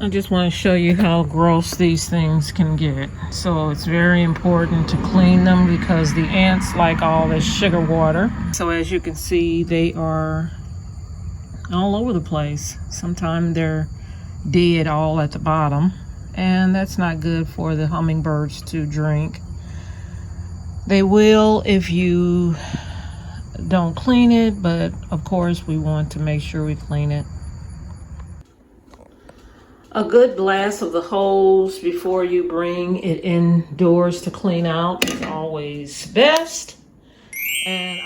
I just want to show you how gross these things can get. So it's very important to clean them because the ants like all this sugar water. So as you can see, they are all over the place. Sometimes they're dead all at the bottom, and that's not good for the hummingbirds to drink. They will if you don't clean it, but of course we want to make sure we clean it. A good blast of the hose before you bring it indoors to clean out is always best. And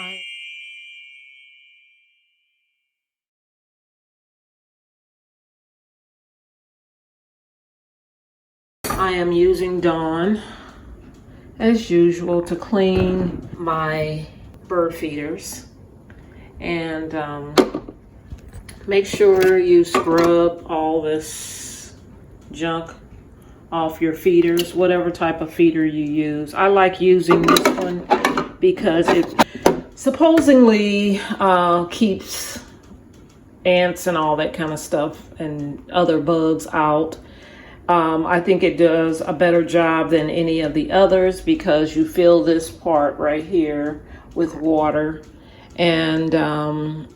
I am using Dawn as usual to clean my bird feeders. And make sure you scrub all this junk off your feeders, whatever type of feeder you use. I like using this one because it supposedly keeps ants and all that kind of stuff and other bugs out. I think it does a better job than any of the others because you fill this part right here with water, and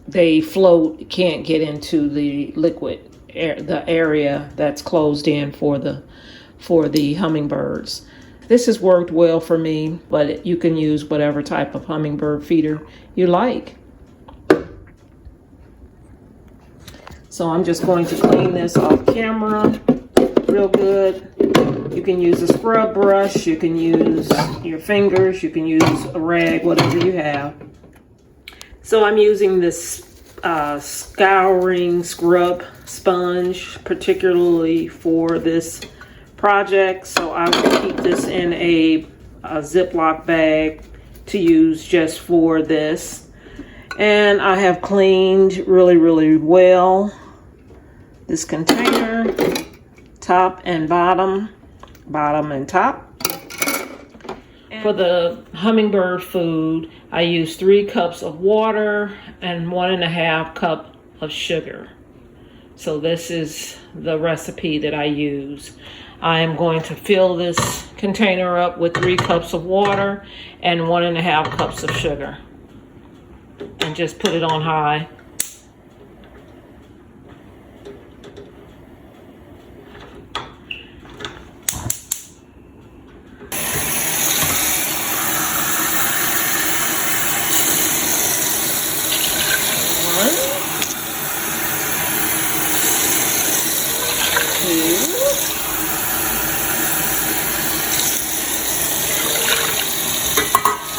they float, can't get into the liquid the area that's closed in for the hummingbirds. This has worked well for me, but you can use whatever type of hummingbird feeder you like. So I'm just going to clean this off camera real good. You can use a scrub brush, you can use your fingers, you can use a rag, whatever you have. So I'm using this scouring scrub sponge particularly for this project, so I will keep this in a Ziploc bag to use just for this. And I have cleaned really well this container, top and bottom and top. For the hummingbird food, I use 3 cups of water and 1.5 cups of sugar. So this is the recipe that I use. I am going to fill this container up with 3 cups of water and 1.5 cups of sugar. And just put it on high.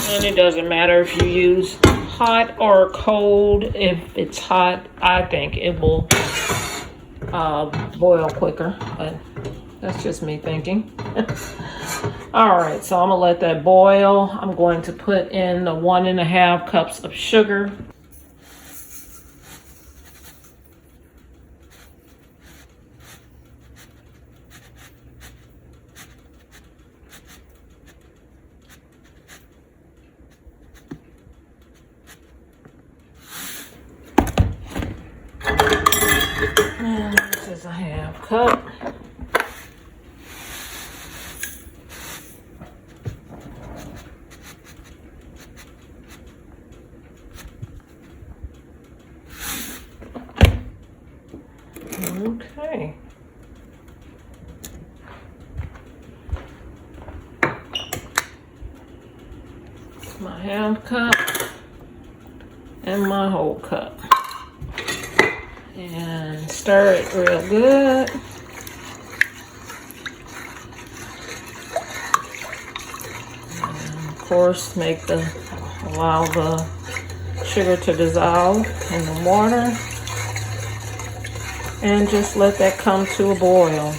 And it doesn't matter if you use hot or cold. If it's hot, I think it will boil quicker, but that's just me thinking. All right, so I'm gonna let that boil. I'm going to put in the 1.5 cups of sugar. And this is a 1/2 cup. Okay. My 1/2 cup and my whole cup. And stir it real good. And of course, allow the sugar to dissolve in the water. And just let that come to a boil.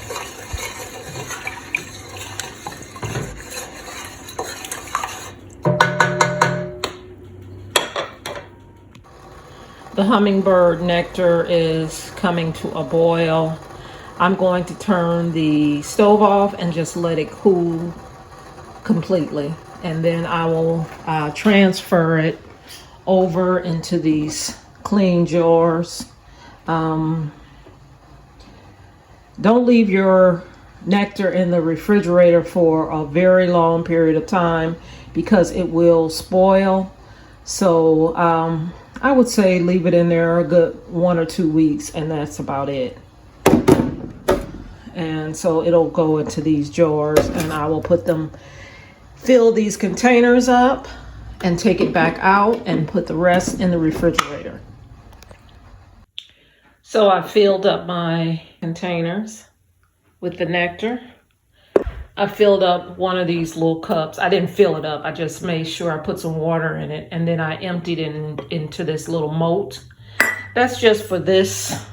The hummingbird nectar is coming to a boil. I'm going to turn the stove off and just let it cool completely. And then I will transfer it over into these clean jars. Don't leave your nectar in the refrigerator for a very long period of time because it will spoil. So I would say leave it in there a good 1 or 2 weeks, and that's about it. And so it'll go into these jars, and I will fill these containers up and take it back out and put the rest in the refrigerator. So I filled up my containers with the nectar. I filled up one of these little cups. I didn't fill it up. I just made sure I put some water in it, and then I emptied it into this little moat. That's just for this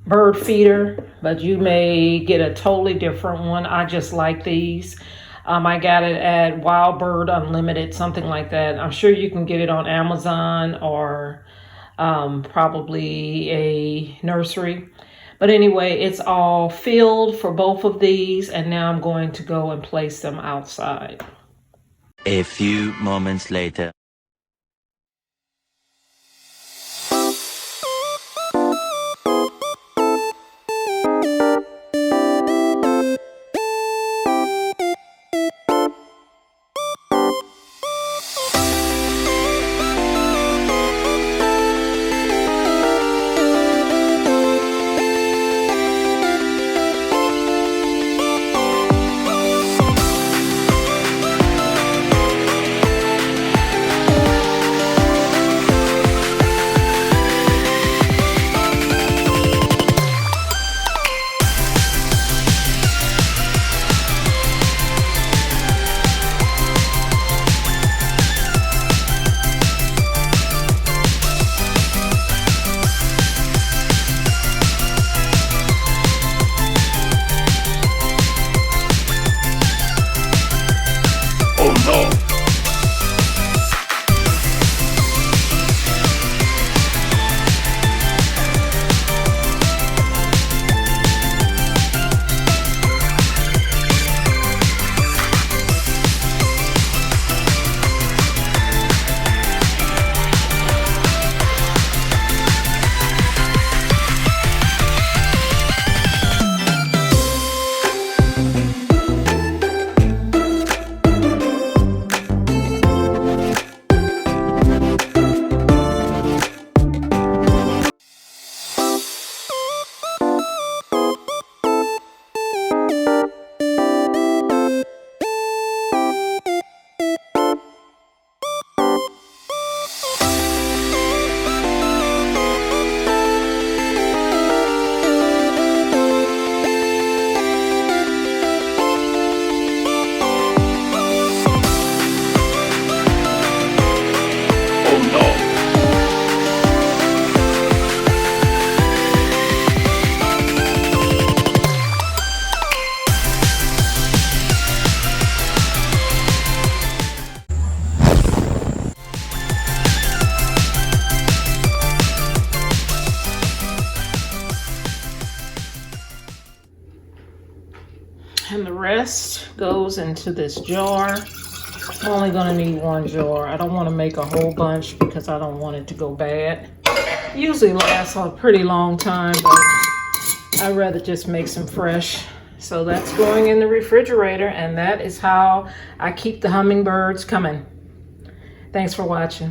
bird feeder, but you may get a totally different one. I just like these. I got it at Wild Bird Unlimited, something like that. I'm sure you can get it on Amazon or probably a nursery. But anyway, it's all filled for both of these, and now I'm going to go and place them outside. A few moments later. And the rest goes into this jar. I'm only gonna need 1 jar. I don't want to make a whole bunch because I don't want it to go bad. It usually lasts a pretty long time, but I'd rather just make some fresh. So that's going in the refrigerator, and that is how I keep the hummingbirds coming. Thanks for watching.